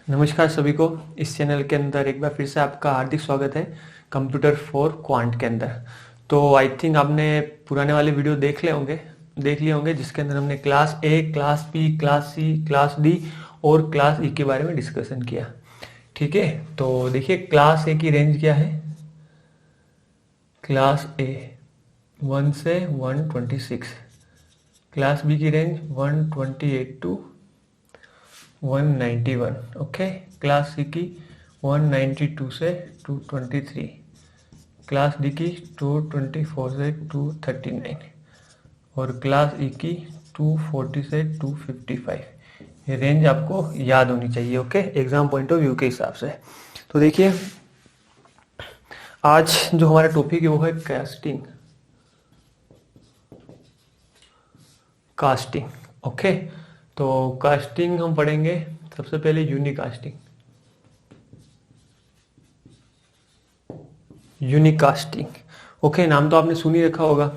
नमस्कार सभी को। इस चैनल के अंदर एक बार फिर से आपका हार्दिक स्वागत है कंप्यूटर फॉर क्वांट के अंदर। तो आई थिंक आपने पुराने वाले वीडियो देख लिए होंगे जिसके अंदर हमने class A, class B, class C, class D और क्लास ई के बारे में डिस्कशन किया। ठीक है, तो देखिए क्लास ए की रेंज क्या है। क्लास ए 1 से 126, क्लास बी की range 128 to 191। Okay, class C की 192 से 223, क्लास डी की 224 से 239 और क्लास ई की 240 से 255। ये रेंज आपको याद होनी चाहिए, okay, exam point of view के हिसाब से। तो देखिए आज जो हमारा टॉपिक है वो है कास्टिंग। ओके, तो कास्टिंग हम पढ़ेंगे। सबसे पहले यूनिक कास्टिंग। ओके, नाम तो आपने सुन ही रखा होगा।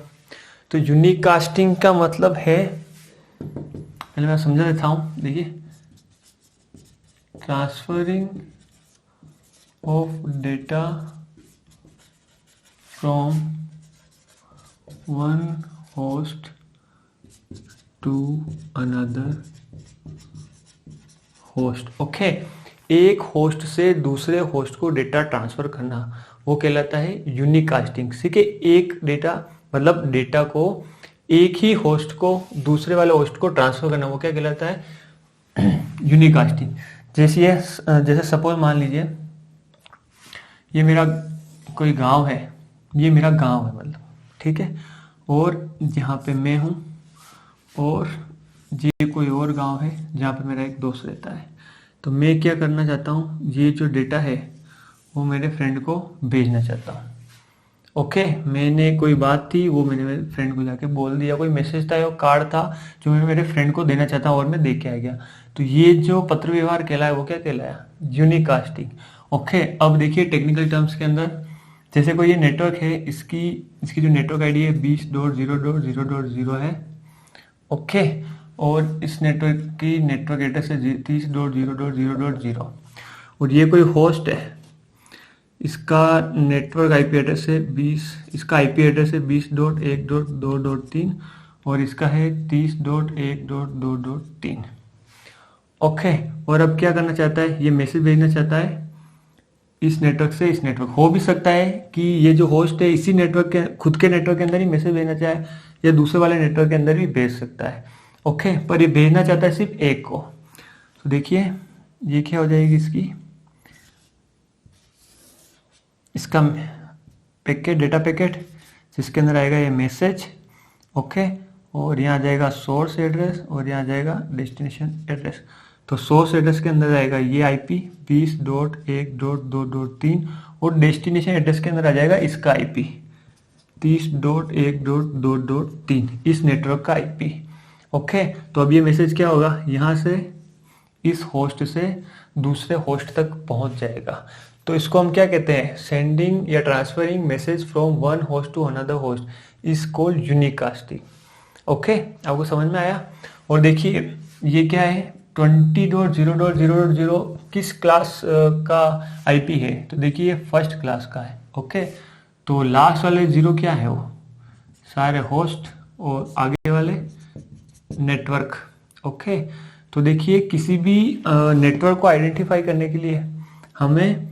तो यूनिक कास्टिंग का मतलब है, पहले मैं समझा देता हूं। देखिए, transferring of data from one host to another host. Okay, एक होस्ट से दूसरे होस्ट को डेटा ट्रांसफर करना वो कहलाता है यूनिक कास्टिंग। ठीक है, एक डेटा मतलब डेटा को एक ही होस्ट को दूसरे वाले होस्ट को ट्रांसफर करना वो क्या कहलाता है यूनिक कास्टिंग। जैसे सपोज मान लीजिए ये मेरा कोई गांव है, ये मेरा गांव है मतलब, ठीक है, और यहाँ पे मैं हूँ और ये कोई और गांव है जहाँ पे मेरा एक दोस्त रहता है। तो मैं क्या करना चाहता हूँ, ये जो डेटा है वो मेरे फ्रेंड को भेजना चाहता हूँ। ओके, मैंने कोई बात थी वो मैंने मेरे फ्रेंड को जाके बोल दिया, कोई मैसेज था या कार्ड था जो मैं मेरे फ्रेंड को देना चाहता हूँ और मैं दे के आ गया। तो ये जो पत्र व्यवहार कहलाया वो क्या कहलाया, यूनिक कास्टिंग। ओके, अब देखिए टेक्निकल टर्म्स के अंदर, जैसे कोई ये नेटवर्क है, इसकी जो नेटवर्क आईडी है 20.0.0.0 है। ओके, और इस नेटवर्क की नेटवर्क एड्रेस है 30.0.0.0 और ये कोई होस्ट है, इसका नेटवर्क आईपी एड्रेस है 20.1.2.2.3 और इसका है 30.1.2.3। ओके, और अब क्या करना चाहता है, ये मैसेज भेजना चाहता है इस नेटवर्क से इस नेटवर्क। हो भी सकता है कि ये जो होस्ट है इसी नेटवर्क के खुद के नेटवर्क के अंदर ही मैसेज भेजना चाहे या दूसरे वाले नेटवर्क के अंदर भी भेज सकता है। ओके, पर ये भेजना चाहता है सिर्फ एक को। तो देखिए ये क्या हो जाएगी, इसका पैकेट, डेटा पैकेट, जिसके अंदर आएगा ये मैसेज। ओके, और यहाँ जाएगा सोर्स एड्रेस और यहाँ जाएगा डेस्टिनेशन एड्रेस। तो सोर्स एड्रेस के अंदर आएगा ये आईपी 20.1.2.3 और डेस्टिनेशन एड्रेस के अंदर आ जाएगा इसका आईपी 30.1.2.3, इस नेटवर्क का आईपी। ओके, तो अब ये मैसेज क्या होगा, यहाँ से इस होस्ट से दूसरे होस्ट तक पहुंच जाएगा। तो इसको हम क्या कहते हैं, सेंडिंग या transferring message from one host to another host is called unicasting. Okay, आपको समझ में आया। और देखिए ये क्या है, 20.0.0.0 किस क्लास का आईपी है, तो देखिए फर्स्ट क्लास का है। ओके, तो लास्ट वाले जीरो क्या है, वो सारे होस्ट और आगे वाले नेटवर्क। ओके, तो देखिए किसी भी नेटवर्क को आइडेंटिफाई करने के लिए हमें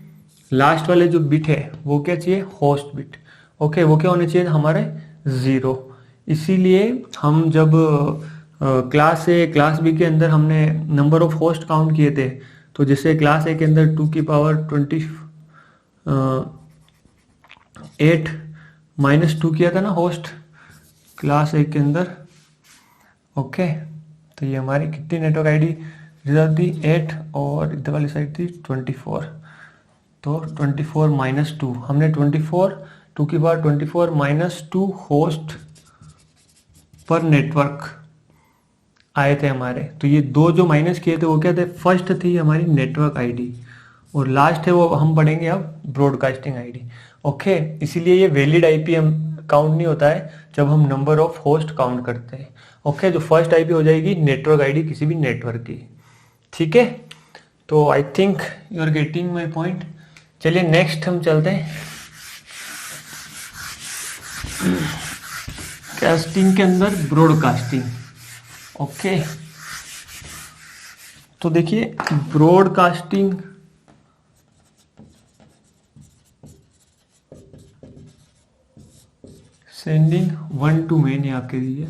लास्ट वाले जो बिट है वो क्या चाहिए, होस्ट बिट। ओके, वो क्या होने चाहिए हमारे, 0। इसीलिए हम जब क्लास ए क्लास बी के अंदर हमने नंबर ऑफ होस्ट काउंट किए थे, तो जैसे क्लास ए के अंदर 2 की पावर 28 -2 किया था ना होस्ट क्लास ए के अंदर। ओके, तो ये हमारी कितनी नेटवर्क आईडी रिजर्व थी, 8 और इधर वाली साइड थी 24। तो 24 -2 हमने 2 की पावर 24 -2 होस्ट पर नेटवर्क आए थे हमारे। तो ये दो जो माइनस किए थे वो क्या थे, फर्स्ट थी हमारी नेटवर्क आईडी और लास्ट है वो हम पढ़ेंगे अब ब्रॉडकास्टिंग आईडी। ओके, इसीलिए ये वैलिड आईपी हम काउंट नहीं होता है जब हम नंबर ऑफ होस्ट काउंट करते हैं। ओके, जो फर्स्ट आईपी हो जाएगी नेटवर्क आईडी किसी भी नेटवर्क की। ठीक है, तो I think you are getting my point. चलिए नेक्स्ट हम चलते हैं कास्टिंग के अंदर ब्रॉडकास्टिंग। ओके, तो देखिए broadcasting sending one to many आपके लिए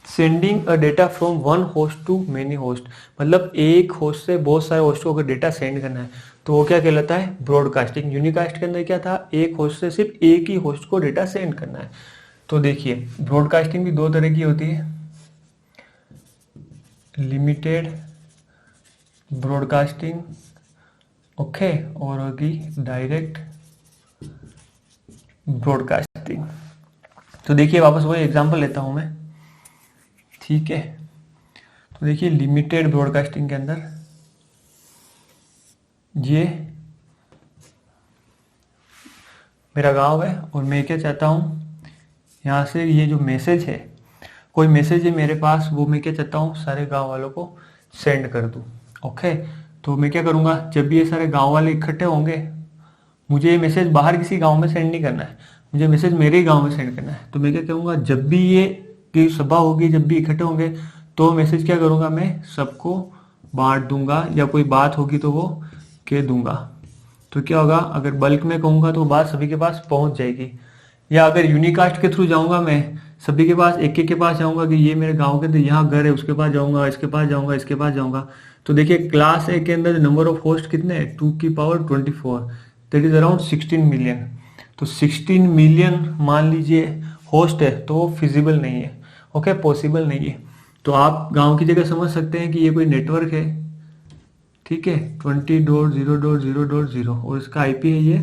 sending a data from one host to many host, मतलब एक होस्ट से बहुत सारे होस्ट को अगर डेटा सेंड करना है तो वो क्या कहलाता है, ब्रॉडकास्टिंग। यूनिकास्ट के अंदर क्या था, एक होस्ट से सिर्फ एक ही होस्ट को डेटा सेंड करना है। तो देखिए ब्रॉडकास्टिंग भी दो तरह की होती है, लिमिटेड ब्रॉडकास्टिंग, ओके, और होगी डायरेक्ट ब्रॉडकास्टिंग। तो देखिए वापस वही एग्जांपल लेता हूं मैं, ठीक है। तो देखिए लिमिटेड ब्रॉडकास्टिंग के अंदर ये मेरा गांव है और मैं क्या चाहता हूँ, यहाँ से ये जो मैसेज है, कोई मैसेज है मेरे पास, वो मैं क्या चाहता हूँ सारे गांव वालों को सेंड कर दूँ। ओके, तो मैं क्या करूँगा, जब भी ये सारे गांव वाले इकट्ठे होंगे, मुझे ये मैसेज बाहर किसी गांव में सेंड नहीं करना है, मुझे मैसेज मेरे ही गांव में सेंड करना है। तो मैं क्या करूँगा, जब भी ये की सभा होगी, जब भी इकट्ठे होंगे, तो मैसेज क्या करूँगा, मैं सबको बांट दूंगा, या कोई बात होगी तो वो कह दूंगा। तो क्या होगा, अगर बल्क में कहूँगा तो बात सभी के पास पहुँच जाएगी। या अगर यूनिकास्ट के थ्रू जाऊँगा, मैं सभी के पास एक एक के पास जाऊँगा कि ये मेरे गाँव के अंदर यहाँ घर है, उसके पास जाऊँगा, इसके पास जाऊँगा, इसके पास जाऊँगा। तो देखिए क्लास ए के अंदर नंबर ऑफ होस्ट कितने हैं, 2 की power 24, that is around 16 million. तो 16 मिलियन मान लीजिए होस्ट है, तो वो फिजिबल नहीं है, ओके, पॉसिबल नहीं है। तो आप गांव की जगह समझ सकते हैं कि ये कोई नेटवर्क है, ठीक है, 20.0.0.0 और इसका आईपी है ये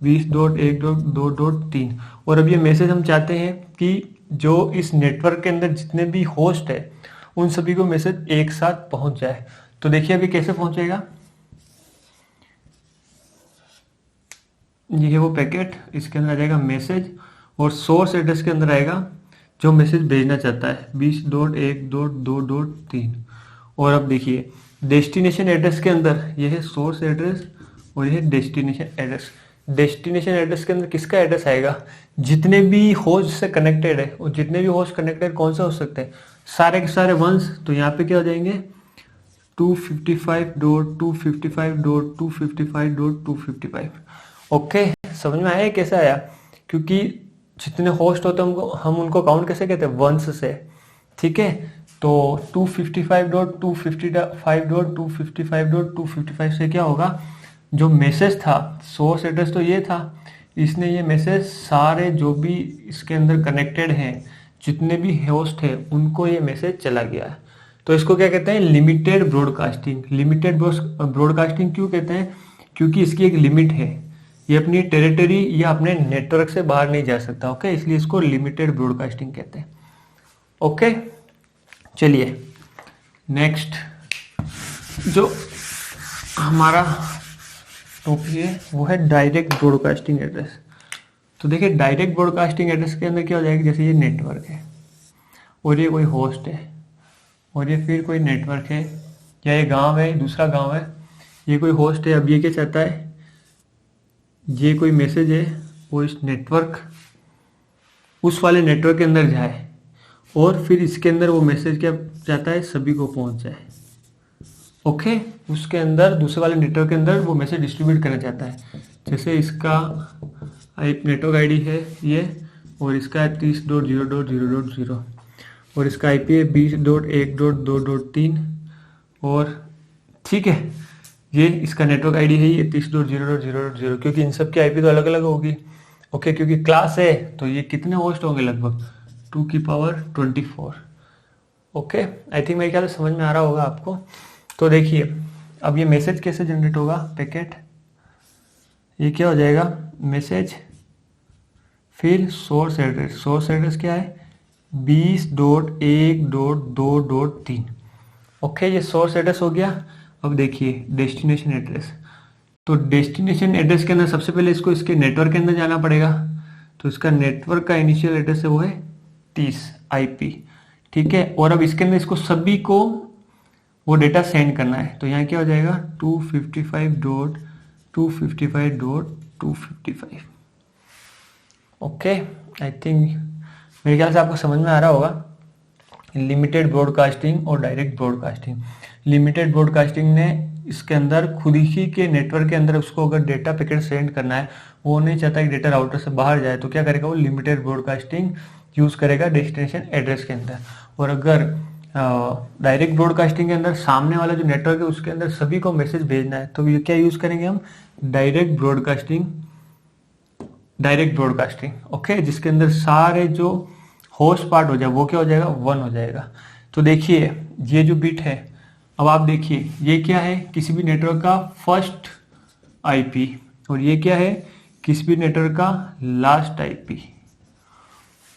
20.1.2.3। और अब ये मैसेज हम चाहते हैं कि जो इस नेटवर्क के अंदर जितने भी होस्ट है उन सभी को मैसेज एक साथ पहुंच जाए। तो देखिए अभी कैसे पहुंचेगा, ये वो पैकेट, इसके अंदर आ जाएगा मैसेज और सोर्स एड्रेस के अंदर आएगा जो मैसेज भेजना चाहता है 20.1.2.3। और अब देखिए डेस्टिनेशन एड्रेस के अंदर ये है सोर्स एड्रेस और ये है डेस्टिनेशन एड्रेस। डेस्टिनेशन एड्रेस के अंदर किसका एड्रेस आएगा, जितने भी होस्ट से कनेक्टेड है, और जितने भी होस्ट कनेक्टेड कौन से हो सकते हैं, सारे के सारे वंस। तो यहाँ पे क्या हो जाएंगे, 255.255.255.255। ओके, समझ में आया कैसे आया, क्योंकि जितने होस्ट होते हैं हम उनको काउंट कैसे कहते हैं, वंस से, ठीक है। तो 255.255.255.255 से क्या होगा, जो मैसेज था, सोर्स एड्रेस तो ये था, इसने ये मैसेज सारे जो भी इसके अंदर कनेक्टेड हैं, जितने भी होस्ट है उनको ये मैसेज चला गया है। तो इसको क्या कहते हैं, लिमिटेड ब्रॉडकास्टिंग। लिमिटेड ब्रॉडकास्टिंग क्यों कहते हैं, क्योंकि इसकी एक लिमिट है, ये अपनी टेरिटरी या अपने नेटवर्क से बाहर नहीं जा सकता, ओके, इसलिए इसको लिमिटेड ब्रॉडकास्टिंग कहते हैं। ओके, चलिए नेक्स्ट जो हमारा टॉपिक है वो है डायरेक्ट ब्रॉडकास्टिंग एड्रेस। तो देखिए डायरेक्ट ब्रॉडकास्टिंग एड्रेस के अंदर क्या हो जाएगा, जैसे ये नेटवर्क है और ये कोई होस्ट है और ये फिर कोई नेटवर्क है, या ये गांव है, दूसरा गांव है, ये कोई होस्ट है। अब ये क्या चाहता है, ये कोई मैसेज है वो इस नेटवर्क, उस वाले नेटवर्क के अंदर जाए और फिर इसके अंदर वो मैसेज क्या चाहता है, सभी को पहुंच जाए। ओके, उसके अंदर दूसरे वाले नेटवर्क के अंदर वो मैसेज डिस्ट्रीब्यूट करना चाहता है। जैसे इसका एक नेटवर्क आईडी है ये, और इसका है 30.0.0.0 और इसका आईपी है 20.1.2.3 और ठीक है, ये इसका नेटवर्क आईडी है ये 30.0.0.0, क्योंकि इन सब की आईपी तो अलग अलग होगी। ओके, क्योंकि क्लास है तो ये कितने होस्ट होंगे, लगभग 2 की पावर 24। ओके, आई थिंक मेरे ख्याल से समझ में आ रहा होगा आपको। तो देखिए अब ये मैसेज कैसे जनरेट होगा, पैकेट, ये क्या हो जाएगा, मैसेज, फिर सोर्स एड्रेस। सोर्स एड्रेस क्या है, 20.1.2.3। ओके, ये सोर्स एड्रेस हो गया। अब देखिए डेस्टिनेशन एड्रेस, तो डेस्टिनेशन एड्रेस के अंदर सबसे पहले इसको इसके नेटवर्क के अंदर जाना पड़ेगा। तो इसका नेटवर्क का इनिशियल एड्रेस है वो है 30 आईपी, ठीक है। और अब इसके अंदर इसको सभी को वो डेटा सेंड करना है। तो यहाँ क्या हो जाएगा 255.255.255। ओके, आई थिंक मेरे ख्याल से आपको समझ में आ रहा होगा। लिमिटेड ब्रॉडकास्टिंग और डायरेक्ट ब्रॉडकास्टिंग। लिमिटेड ब्रॉडकास्टिंग ने इसके अंदर खुद ही के नेटवर्क के अंदर उसको अगर डेटा पैकेट सेंड करना है, वो नहीं चाहता कि डेटा राउटर से बाहर जाए, तो क्या करेगा वो लिमिटेड ब्रॉडकास्टिंग यूज़ करेगा डेस्टिनेशन एड्रेस के अंदर। और अगर डायरेक्ट ब्रॉडकास्टिंग के अंदर सामने वाला जो नेटवर्क है उसके अंदर सभी को मैसेज भेजना है, तो ये क्या यूज़ करेंगे हम डायरेक्ट ब्रॉडकास्टिंग। ओके, जिसके अंदर सारे जो होस्ट पार्ट हो जाए वो क्या हो जाएगा 1 हो जाएगा। तो देखिए ये जो बिट है, अब आप देखिए ये क्या है किसी भी नेटवर्क का फर्स्ट आईपी, और ये क्या है किसी भी नेटवर्क का लास्ट आईपी।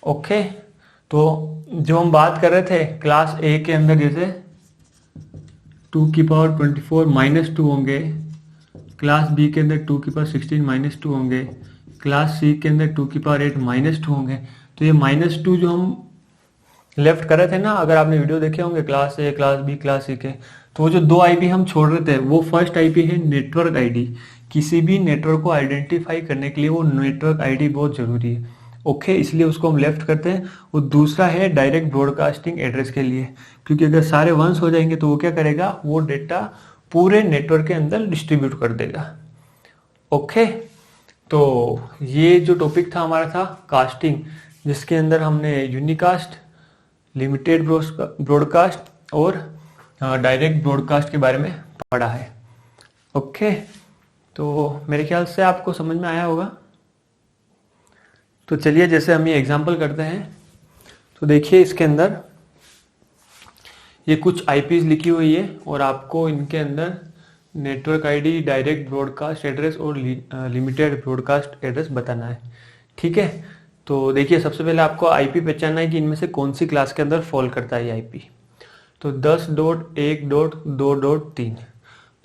ओके, तो जो हम बात कर रहे थे क्लास ए के अंदर जैसे 2⁻24 -2 होंगे, क्लास बी के अंदर 2⁻16 -2 होंगे, क्लास सी के अंदर 2⁸8 -2 होंगे। तो ये -2 जो हम लेफ्ट कर रहे थे ना, अगर आपने वीडियो देखे होंगे class A, class B, class C के, तो वो जो 2 आईपी हम छोड़ रहे थे वो फर्स्ट आईपी है नेटवर्क आईडी। किसी भी नेटवर्क को आइडेंटिफाई करने के लिए वो नेटवर्क आईडी बहुत जरूरी है। ओके, इसलिए उसको हम लेफ्ट करते हैं। और दूसरा है डायरेक्ट ब्रॉडकास्टिंग एड्रेस के लिए, क्योंकि अगर सारे 1s हो जाएंगे तो वो क्या करेगा वो डेटा पूरे नेटवर्क के अंदर डिस्ट्रीब्यूट कर देगा। ओके, तो ये जो टॉपिक था हमारा था कास्टिंग, जिसके अंदर हमने यूनिकास्ट, लिमिटेड ब्रॉडकास्ट और डायरेक्ट ब्रॉडकास्ट के बारे में पढ़ा है। ओके, तो मेरे ख्याल से आपको समझ में आया होगा। तो चलिए जैसे हम ये एग्जांपल करते हैं, तो देखिए इसके अंदर ये कुछ आईपीज लिखी हुई है और आपको इनके अंदर network ID, direct broadcast address और लिमिटेड ब्रॉडकास्ट एड्रेस बताना है। ठीक है, तो देखिए सबसे पहले आपको आईपी पहचानना है कि इनमें से कौन सी क्लास के अंदर फॉल करता है ये आईपी। तो 10.1.2.3।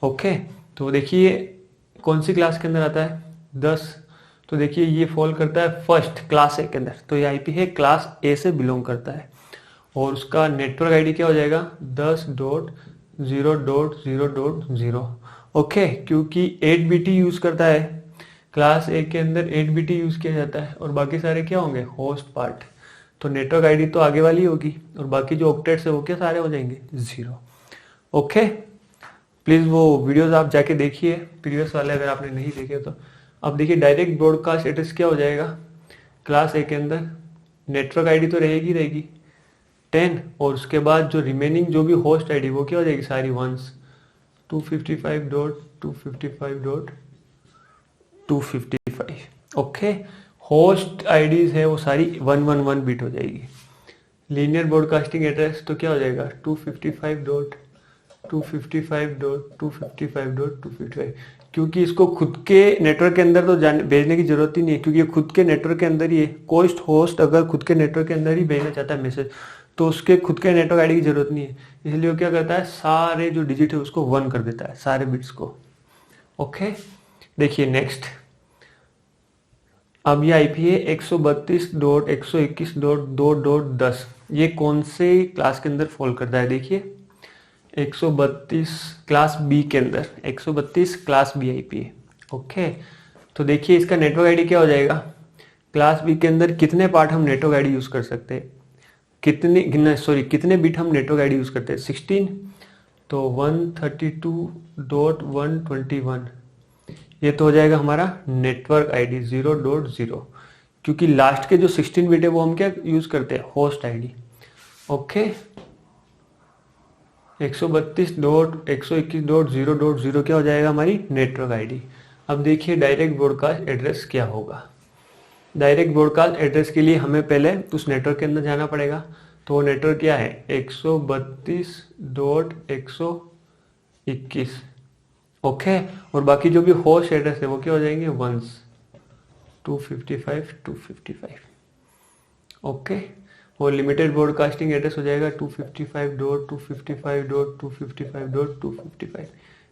ओके, तो देखिए कौन सी क्लास के अंदर आता है 10, तो देखिए ये फॉल करता है फर्स्ट क्लास ए के अंदर, तो ये आईपी है क्लास ए से बिलोंग करता है। और उसका नेटवर्क आईडी क्या हो जाएगा 10.0.0.0। ओके, क्योंकि 8BT यूज करता है क्लास ए के अंदर, 8BT यूज किया जाता है और बाकी सारे क्या होंगे होस्ट पार्ट। तो नेटवर्क आईडी तो आगे वाली होगी और बाकी जो ऑक्टेट्स है वो क्या सारे हो जाएंगे 0। ओके, प्लीज वो वीडियोस आप जाके देखिए प्रीवियस वाले अगर आपने नहीं देखे तो। अब देखिए डायरेक्ट ब्रॉडकास्ट एड्रेस क्या हो जाएगा क्लास ए के अंदर, नेटवर्क आईडी तो रहेगी 10 और उसके बाद जो रिमेनिंग जो भी होस्ट आईडी वो क्या हो जाएगी सारी 1s, 255.255.255। ओके, होस्ट आईडीज है वो सारी 111 बिट हो जाएगी। लीनियर ब्रॉडकास्टिंग एड्रेस तो क्या हो जाएगा 255.255.255.255, क्योंकि इसको खुद के नेटवर्क के अंदर तो भेजने की जरूरत ही नहीं है, क्योंकि ये खुद के नेटवर्क के अंदर ही है। कोई होस्ट अगर खुद के नेटवर्क के अंदर ही भेजना चाहता है मैसेज तो उसके खुद के नेटवर्क आईडी की जरूरत नहीं है, इसलिए वो क्या करता है सारे जो डिजिट है उसको 1 कर देता है सारे बिट्स को। ओके, देखिए नेक्स्ट, अब ये आईपी है 132.121.2.10। ये कौन से क्लास के अंदर फॉल करता है देखिए 132 क्लास बी के अंदर, 132 क्लास बी आईपी है। ओके, तो देखिए इसका नेटवर्क आईडी क्या हो जाएगा क्लास बी के अंदर कितने पार्ट हम नेटवर्क आईडी यूज कर सकते हैं, कितने बिट हम नेटवर्क आईडी यूज करते हैं 16, तो 132.121 ये तो हो जाएगा हमारा नेटवर्क आईडी 0.0, क्योंकि लास्ट के जो 16 बिट है वो हम क्या यूज करते हैं होस्ट आईडी। ओके, 132.121.0.0 क्या हो जाएगा हमारी नेटवर्क आईडी। अब देखिए डायरेक्ट ब्रॉडकास्ट एड्रेस क्या होगा। डायरेक्ट ब्रॉडकास्ट एड्रेस के लिए हमें पहले उस नेटवर्क के अंदर जाना पड़ेगा, तो वो नेटवर्क क्या है 132.121। ओके, और बाकी जो भी होस्ट एड्रेस है वो क्या हो जाएंगे 1s, 255. ओके, और लिमिटेड ब्रॉडकास्टिंग एड्रेस हो जाएगा 255.255.255.255,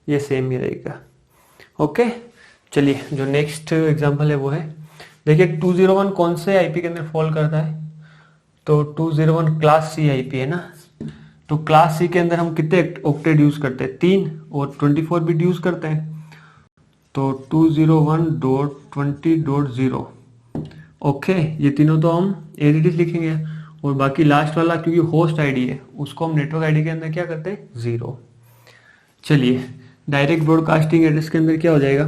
ये सेम ही रहेगा। ओके, चलिए जो नेक्स्ट एग्जांपल है वो है, देखिए 201 कौन से आईपी के अंदर फॉल करता है, तो 201 क्लास सी आईपी है ना, तो क्लास सी के अंदर हम कितने ऑक्टेट यूज करते हैं? 3, और 24 बिट यूज करते हैं। तो 201.20.0। ओके, ये तीनों तो हम एज इट इज लिखेंगे, और बाकी लास्ट वाला क्योंकि होस्ट आईडी है उसको हम नेटवर्क आईडी के अंदर क्या करते हैं? 0। चलिए, डायरेक्ट ब्रॉडकास्टिंग एड्रेस के अंदर क्या हो जाएगा?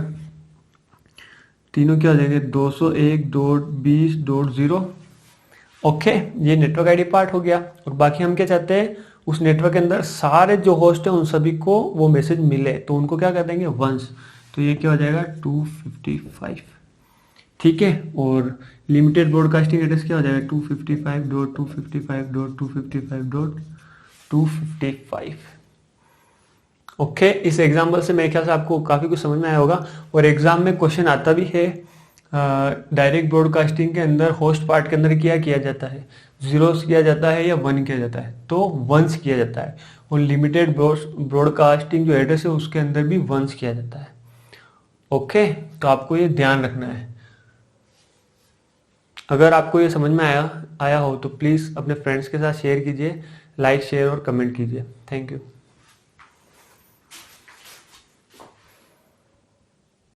तीनों क्या हो जाएंगे? 201.20.0। ओके, ये नेटवर्क आईडी पार्ट हो गया। और बाकी हम क्या चाहते हैं? उस नेटवर्क के अंदर सारे जो होस्ट हैं उन सभी को वो मैसेज मिले, तो उनको क्या कर देंगे? वंस। तो ये क्या हो जाएगा? 255। ठीक है, और लिमिटेड ब्रॉडकास्टिंग एड्रेस क्या हो जाएगा? 255.255.255.255। ओके, इस एग्जाम्पल से मेरे ख्याल से आपको काफ़ी कुछ समझ में आया होगा। और एग्जाम में क्वेश्चन आता भी है, डायरेक्ट ब्रॉडकास्टिंग के अंदर होस्ट पार्ट के अंदर क्या किया जाता है? जीरोस किया जाता है या 1 किया जाता है? तो वंस किया जाता है। और लिमिटेड ब्रॉडकास्टिंग जो एड्रेस है उसके अंदर भी वंस किया जाता है। ओके, तो आपको ये ध्यान रखना है। अगर आपको ये समझ में आया हो तो प्लीज़ अपने फ्रेंड्स के साथ शेयर कीजिए, लाइक शेयर और कमेंट कीजिए। Thank you.